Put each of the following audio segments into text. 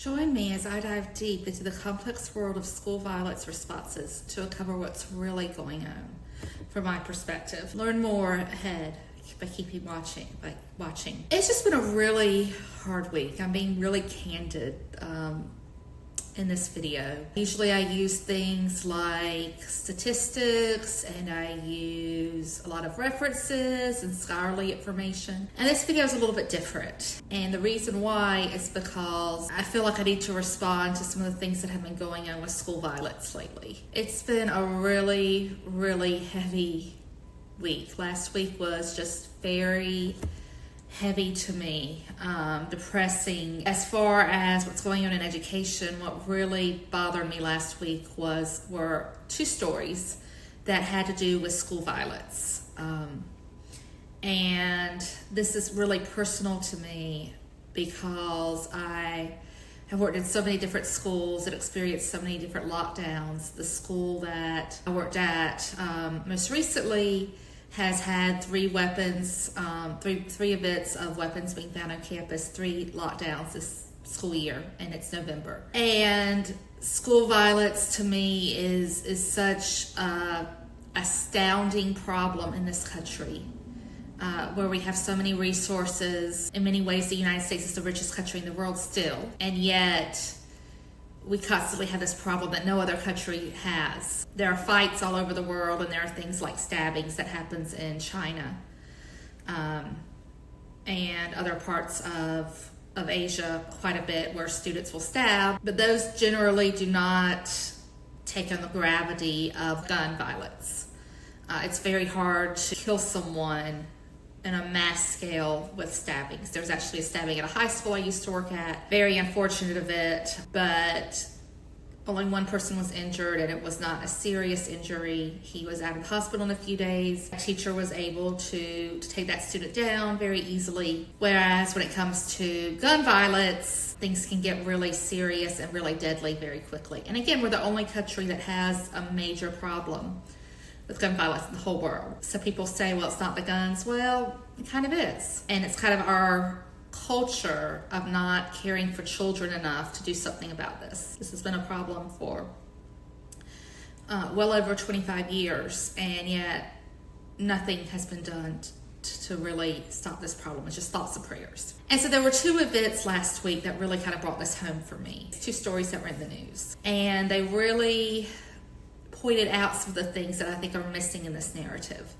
Join me as I dive deep into the complex world of school violence responses to uncover what's really going on from my perspective. Learn more ahead by keeping watching. It's just been a really hard week. I'm being really candid in this video. Usually I use things like statistics and I use a lot of references and scholarly information. And this video is a little bit different. And the reason why is because I feel like I need to respond to some of the things that have been going on with school violence lately. It's been a really, really heavy week. Last week was just very heavy to me, depressing. As far as what's going on in education, what really bothered me last week were two stories that had to do with school violence. And this is really personal to me because I have worked in so many different schools and experienced so many different lockdowns. The school that I worked at most recently has had three events of weapons being found on campus, 3 lockdowns this school year, and it's November. And school violence to me is such a astounding problem in this country, where we have so many resources. In many ways, the United States is the richest country in the world still, and yet we constantly have this problem that no other country has. There are fights all over the world, and there are things like stabbings that happens in China and other parts of Asia quite a bit where students will stab, but those generally do not take on the gravity of gun violence. It's very hard to kill someone in a mass scale with stabbings. There was actually a stabbing at a high school I used to work at. Very unfortunate of it, but only one person was injured, and it was not a serious injury. He was out of the hospital in a few days. A teacher was able to take that student down very easily. Whereas when it comes to gun violence, things can get really serious and really deadly very quickly. And again, we're the only country that has a major problem with gun violence in the whole world. So people say, well, it's not the guns. Well, it kind of is. And it's kind of our culture of not caring for children enough to do something about this. This has been a problem for well over 25 years, and yet nothing has been done to really stop this problem. It's just thoughts and prayers. And so there were 2 events last week that really kind of brought this home for me. 2 stories that were in the news. And they really pointed out some of the things that I think are missing in this narrative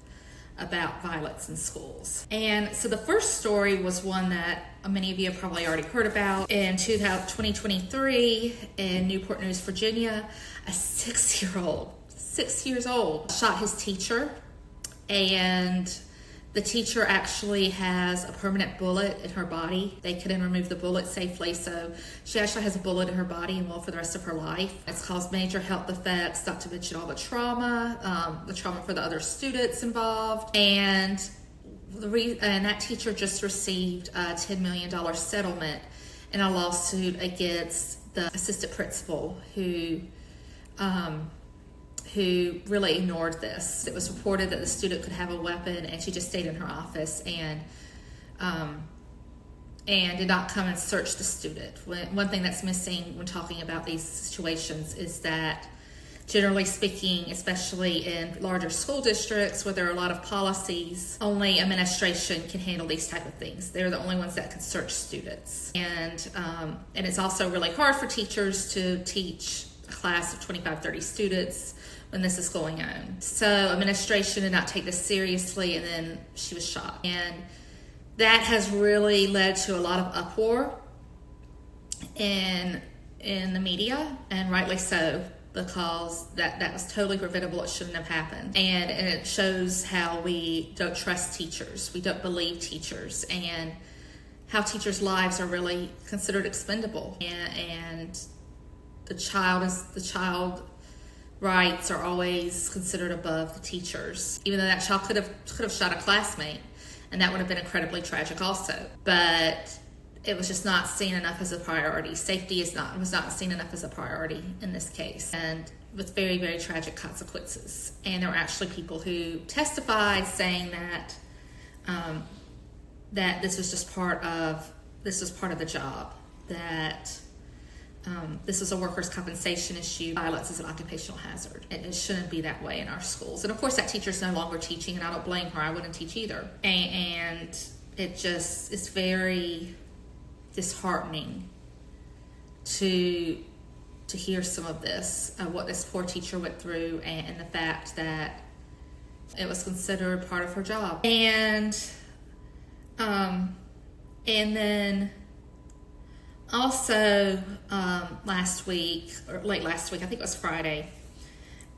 about violence in schools. And so the first story was one that many of you have probably already heard about. In 2023 in Newport News, Virginia, a 6 years old, shot his teacher, and the teacher actually has a permanent bullet in her body. They couldn't remove the bullet safely, so she actually has a bullet in her body and will for the rest of her life. It's caused major health effects, not to mention all the trauma for the other students involved. And that teacher just received a $10 million settlement in a lawsuit against the assistant principal who really ignored this. It was reported that the student could have a weapon, and she just stayed in her office and did not come and search the student. One thing that's missing when talking about these situations is that, generally speaking, especially in larger school districts where there are a lot of policies, only administration can handle these type of things. They're the only ones that can search students. And it's also really hard for teachers to teach a class of 25, 30 students when this is going on. So administration did not take this seriously, and then she was shot. And that has really led to a lot of uproar in the media, and rightly so, because that was totally preventable. It shouldn't have happened. And it shows how we don't trust teachers. We don't believe teachers, and how teachers' lives are really considered expendable. And the child rights are always considered above the teachers, even though that child could have shot a classmate, and that would have been incredibly tragic also. But it was just not seen enough as a priority. Safety was not seen enough as a priority in this case, and with very, very tragic consequences. And there were actually people who testified saying that that this was part of the job, that this is a workers' compensation issue. Violence is an occupational hazard. It shouldn't be that way in our schools. And of course, that teacher's no longer teaching, and I don't blame her. I wouldn't teach either. And it just is very disheartening to hear some of this, what this poor teacher went through, and the fact that it was considered part of her job. And then also last week, or late last week, I think it was Friday,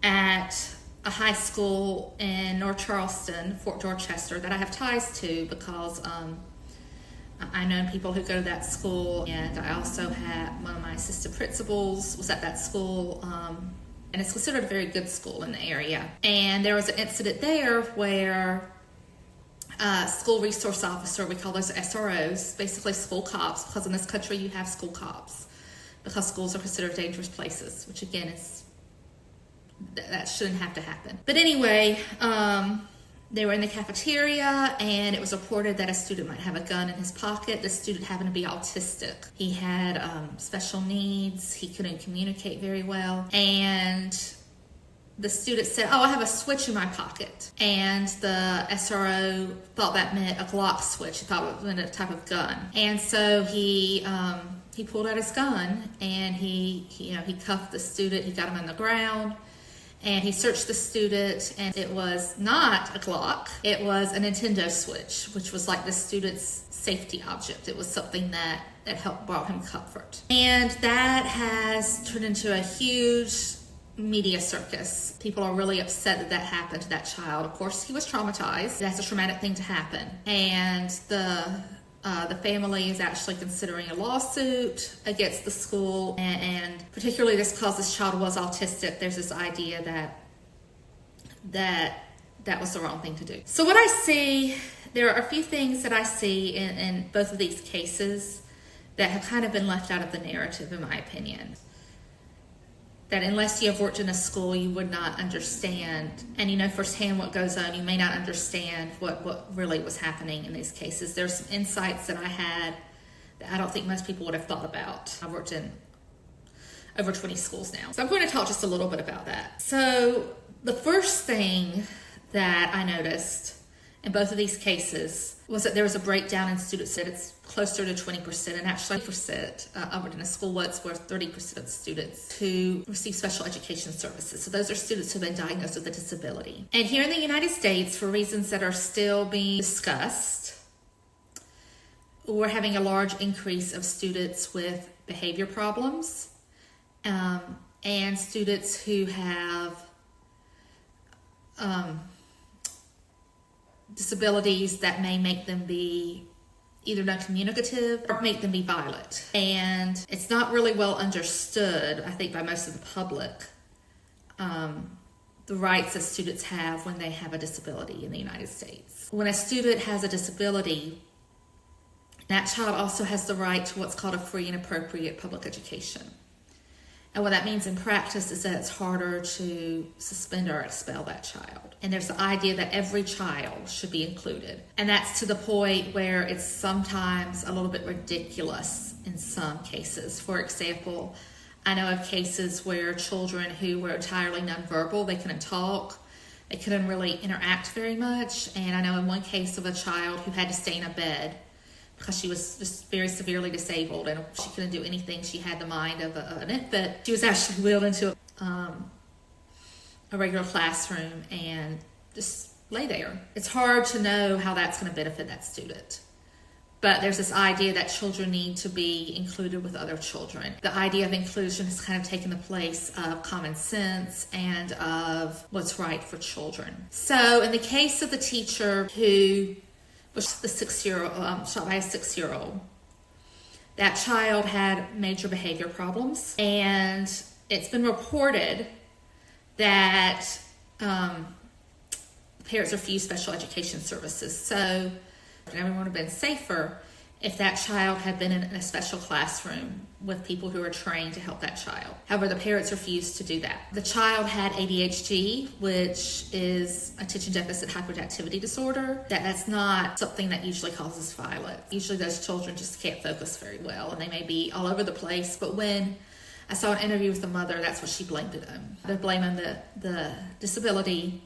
at a high school in North Charleston, Fort Dorchester, that I have ties to because I know people who go to that school, and I also had one of my assistant principals was at that school, and it's considered a very good school in the area. And there was an incident there where school resource officer, we call those SROs, basically school cops, because in this country you have school cops because schools are considered dangerous places, which again is that shouldn't have to happen. But anyway, they were in the cafeteria, and it was reported that a student might have a gun in his pocket. The student happened to be autistic. He had special needs. He couldn't communicate very well, and the student said, "Oh, I have a switch in my pocket." And the SRO thought that meant a Glock switch. He thought it meant a type of gun. And so he pulled out his gun, and he cuffed the student. He got him on the ground, and he searched the student, and it was not a Glock. It was a Nintendo Switch, which was like the student's safety object. It was something that helped brought him comfort. And that has turned into a huge media circus. People are really upset that happened to that child. Of course, he was traumatized. That's a traumatic thing to happen. And the family is actually considering a lawsuit against the school, and particularly this because this child was autistic, there's this idea that was the wrong thing to do. So what I see, there are a few things that I see in both of these cases that have kind of been left out of the narrative, in my opinion. That unless you have worked in a school, you would not understand, and you know firsthand what goes on, you may not understand what really was happening in these cases. There's some insights that I had that I don't think most people would have thought about. I've worked in over 20 schools now. So I'm going to talk just a little bit about that. So the first thing that I noticed in both of these cases was that there was a breakdown in students. It's closer to 20%, and actually 20%. I worked in a school once where 30% of the students who receive special education services. So those are students who have been diagnosed with a disability. And here in the United States, for reasons that are still being discussed, we're having a large increase of students with behavior problems, and students who have disabilities that may make them be either non-communicative or make them be violent. And it's not really well understood, I think, by most of the public, the rights that students have when they have a disability in the United States. When a student has a disability, that child also has the right to what's called a free and appropriate public education. And what that means in practice is that it's harder to suspend or expel that child. And there's the idea that every child should be included. And that's to the point where it's sometimes a little bit ridiculous in some cases. For example, I know of cases where children who were entirely nonverbal, they couldn't talk, they couldn't really interact very much. And I know in one case of a child who had to stay in a bed because she was just very severely disabled and she couldn't do anything. She had the mind of an infant. She was actually wheeled into a regular classroom and just lay there. It's hard to know how that's going to benefit that student. But there's this idea that children need to be included with other children. The idea of inclusion has kind of taken the place of common sense and of what's right for children. So in the case of the teacher who was the 6-year-old, shot by a 6-year-old. That child had major behavior problems, and it's been reported that parents refuse special education services. So everyone would have been safer if that child had been in a special classroom with people who are trained to help that child. However, the parents refused to do that. The child had ADHD, which is attention deficit hyperactivity disorder. That's not something that usually causes violence. Usually those children just can't focus very well, and they may be all over the place. But when I saw an interview with the mother. That's what she blamed it on. They're blaming the disability,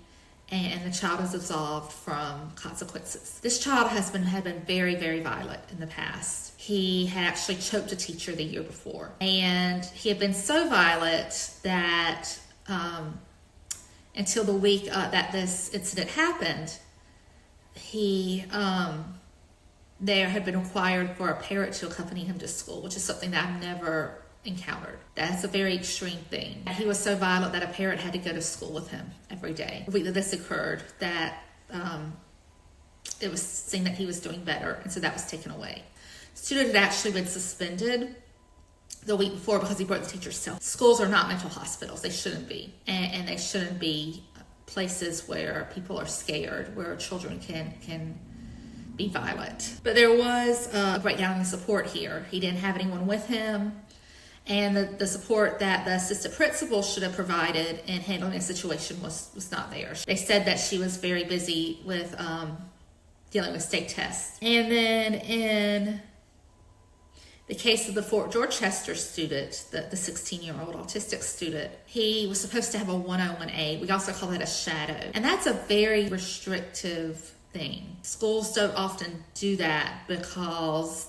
and the child is absolved from consequences. This child had been very, very violent in the past. He had actually choked a teacher the year before, and he had been so violent that until the week that this incident happened, there had been required for a parent to accompany him to school, which is something that I've never encountered. That's a very extreme thing. He was so violent that a parent had to go to school with him every day. The week that this occurred, that it was seen that he was doing better, and so that was taken away. The student had actually been suspended the week before because he broke the teacher's tail. Schools are not mental hospitals. They shouldn't be. And they shouldn't be places where people are scared, where children can be violent. But there was a breakdown in the support here. He didn't have anyone with him. And the support that the assistant principal should have provided in handling the situation was not there. They said that she was very busy with dealing with state tests. And then in the case of the Fort Dorchester student, the 16-year-old autistic student, he was supposed to have a 101A. We also call that a shadow. And that's a very restrictive thing. Schools don't often do that because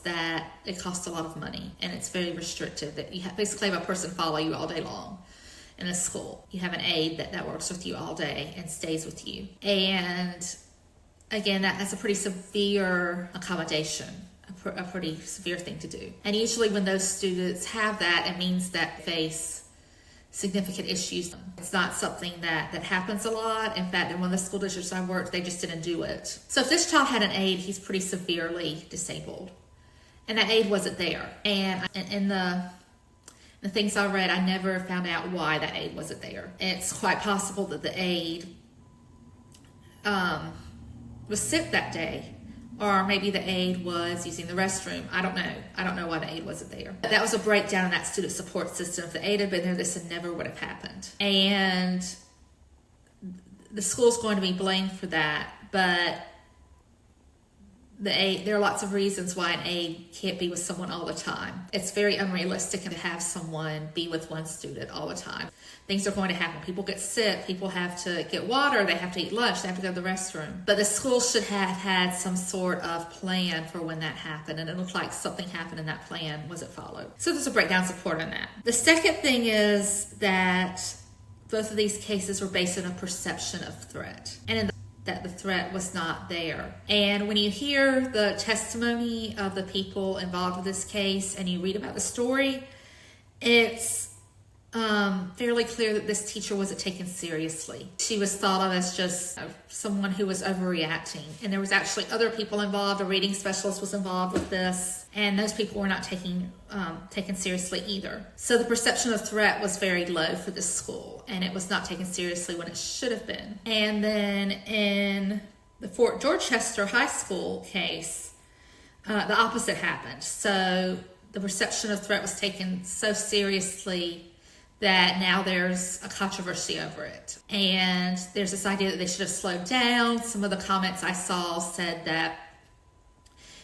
it costs a lot of money, and it's very restrictive. That you basically have a person follow you all day long in a school. You have an aide that works with you all day and stays with you. And again, that's a pretty severe accommodation, a pretty severe thing to do. And usually when those students have that, it means that they face significant issues. It's not something that happens a lot. In fact, in one of the school districts I worked, they just didn't do it. So if this child had an aide, he's pretty severely disabled. And that aide wasn't there. And in the things I read, I never found out why that aide wasn't there. It's quite possible that the aide was sick that day, or maybe the aide was using the restroom. I don't know. I don't know why the aide wasn't there. That was a breakdown in that student support system. If the aide had been there, this never would have happened. And the school's going to be blamed for that, but there are lots of reasons why an aide can't be with someone all the time. It's very unrealistic to have someone be with one student all the time. Things are going to happen. People get sick. People have to get water. They have to eat lunch. They have to go to the restroom. But the school should have had some sort of plan for when that happened. And it looked like something happened and that plan wasn't followed. So there's a breakdown support on that. The second thing is that both of these cases were based on a perception of threat. And that the threat was not there. And when you hear the testimony of the people involved with this case and you read about the story, it's fairly clear that this teacher wasn't taken seriously. She was thought of as just someone who was overreacting. And there was actually other people involved. A reading specialist was involved with this. And those people were not taken seriously either. So the perception of threat was very low for this school. And it was not taken seriously when it should have been. And then in the Fort Dorchester High School case, the opposite happened. So the perception of threat was taken so seriously that now there's a controversy over it. And there's this idea that they should have slowed down. Some of the comments I saw said that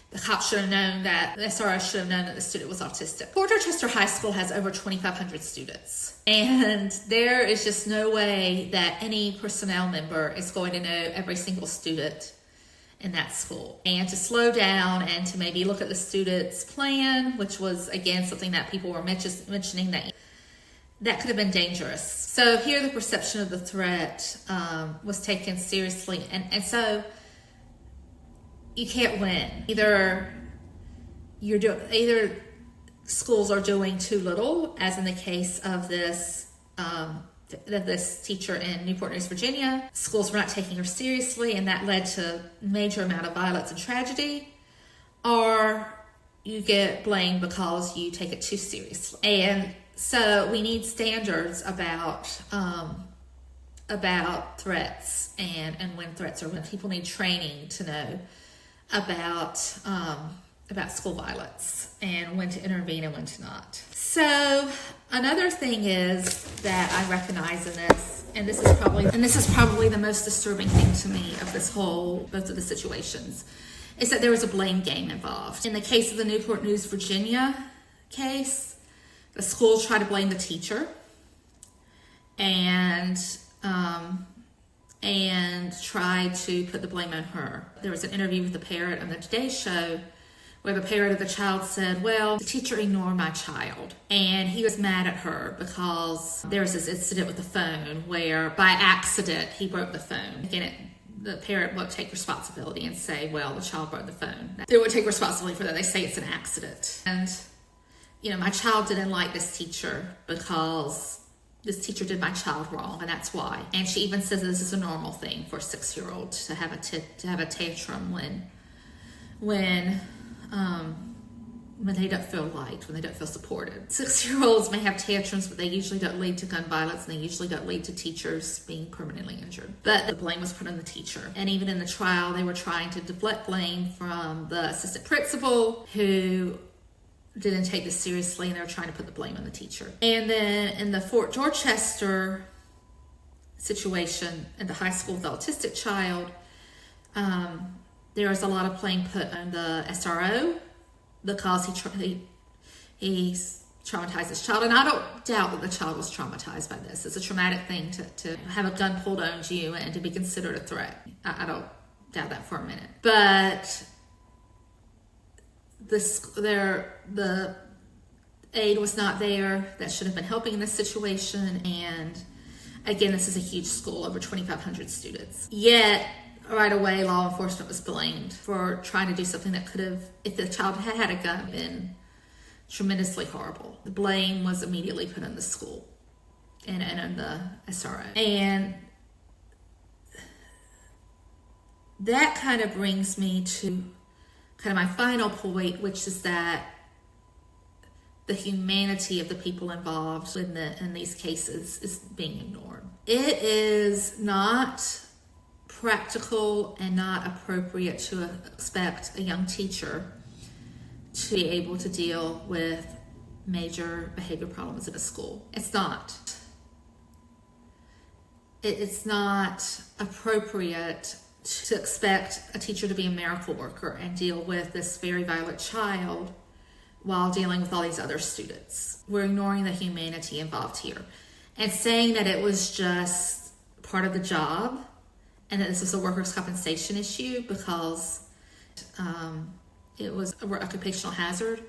the cops should have known that, the SRO should have known that the student was autistic. Fort Dorchester High School has over 2,500 students. And there is just no way that any personnel member is going to know every single student in that school. And to slow down and to maybe look at the student's plan, which was, again, something that people were mentioning that could have been dangerous. So here the perception of the threat was taken seriously. And so you can't win. Either schools are doing too little, as in the case of this teacher in Newport News, Virginia. Schools were not taking her seriously, and that led to a major amount of violence and tragedy. Or you get blamed because you take it too seriously. And so we need standards about threats and when threats are, when people need training to know about school violence and when to intervene and when to not. So another thing is that I recognize in this, and this is probably the most disturbing thing to me of both of the situations, is that there was a blame game involved. In the case of the Newport News, Virginia case, The school tried to blame the teacher and tried to put the blame on her. There was an interview with the parent on the Today Show where the parent of the child said, well, the teacher ignored my child. And he was mad at her because there was this incident with the phone where by accident he broke the phone. Again, the parent won't take responsibility and say, well, the child broke the phone. They won't take responsibility for that. They say it's an accident. And, my child didn't like this teacher because this teacher did my child wrong, and that's why. And she even says this is a normal thing for a 6-year-old to have a tantrum when they don't feel liked, when they don't feel supported. 6-year-olds may have tantrums, but they usually don't lead to gun violence, and they usually don't lead to teachers being permanently injured. But the blame was put on the teacher. And even in the trial, they were trying to deflect blame from the assistant principal, who didn't take this seriously, and they were trying to put the blame on the teacher. And then in the Fort Dorchester situation, in the high school with the autistic child, there was a lot of blame put on the SRO because he traumatized his child. And I don't doubt that the child was traumatized by this. It's a traumatic thing to have a gun pulled on you and to be considered a threat. I don't doubt that for a minute. But the aide was not there that should have been helping in this situation. And again, this is a huge school, over 2,500 students. Yet, right away, law enforcement was blamed for trying to do something that could have, if the child had had a gun, been tremendously horrible. The blame was immediately put on the school and on the SRO. And that kind of brings me to kind of my final point, which is that the humanity of the people involved in these cases is being ignored. It is not practical and not appropriate to expect a young teacher to be able to deal with major behavior problems in a school. It's not. It's not appropriate to expect a teacher to be a miracle worker and deal with this very violent child while dealing with all these other students. We're ignoring the humanity involved here and saying that it was just part of the job and that this was a workers' compensation issue because it was an occupational hazard.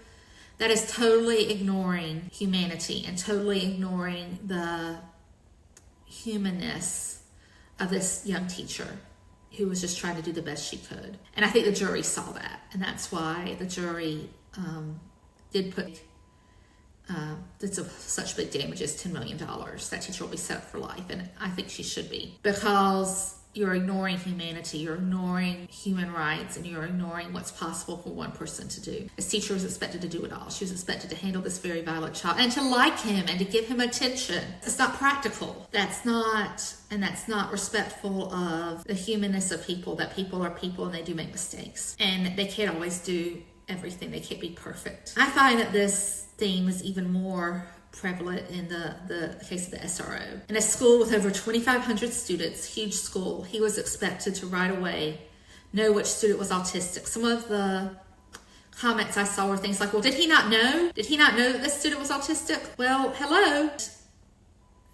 That is totally ignoring humanity and totally ignoring the humanness of this young teacher who was just trying to do the best she could. And I think the jury saw that, and that's why the jury did put such big damages, $10 million. That teacher will be set up for life, and I think she should be, because you're ignoring humanity, you're ignoring human rights, and you're ignoring what's possible for one person to do. This teacher was expected to do it all. She was expected to handle this very violent child and to like him and to give him attention. It's not practical. That's not respectful of the humanness of people, that people are people and they do make mistakes. And they can't always do everything. They can't be perfect. I find that this theme is even more prevalent in the case of the SRO. In a school with over 2,500 students, huge school, he was expected to right away know which student was autistic. Some of the comments I saw were things like, well, did he not know? Did he not know that this student was autistic? Well, hello.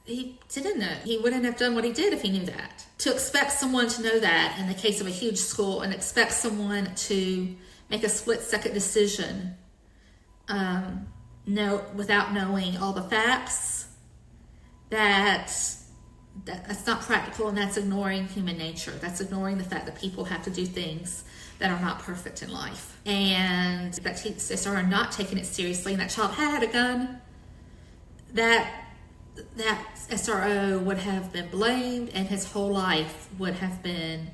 He didn't know. He wouldn't have done what he did if he knew that. To expect someone to know that in the case of a huge school and expect someone to make a split-second decision without knowing all the facts, that's not practical, and that's ignoring human nature. That's ignoring the fact that people have to do things that are not perfect in life. And that teachers are not taking it seriously, and that child had a gun, that SRO would have been blamed, and his whole life would have been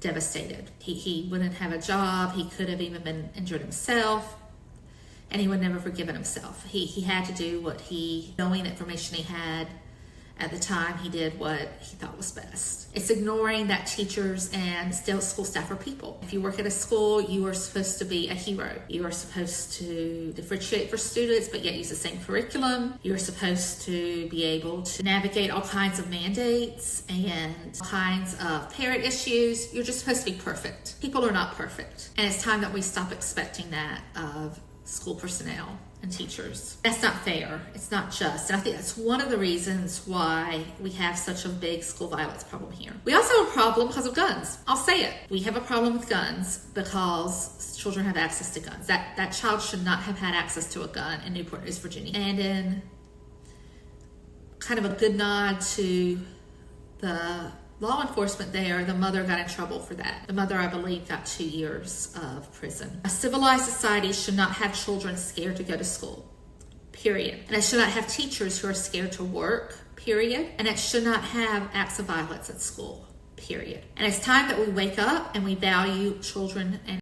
devastated. He wouldn't have a job. He could have even been injured himself, and he would never forgiven himself. He had to do knowing the information he had at the time, he did what he thought was best. It's ignoring that teachers and still school staff are people. If you work at a school, you are supposed to be a hero. You are supposed to differentiate for students, but yet use the same curriculum. You are supposed to be able to navigate all kinds of mandates and all kinds of parent issues. You're just supposed to be perfect. People are not perfect. And it's time that we stop expecting that of school personnel and teachers. That's not fair. It's not just. And I think that's one of the reasons why we have such a big school violence problem here. We also have a problem because of guns. I'll say it. We have a problem with guns because children have access to guns. That child should not have had access to a gun in Newport News, Virginia. And in kind of a good nod to the law enforcement there, the mother got in trouble for that. The mother, I believe, got 2 years of prison. A civilized society should not have children scared to go to school, period. And it should not have teachers who are scared to work, period. And it should not have acts of violence at school, period. And it's time that we wake up and we value children and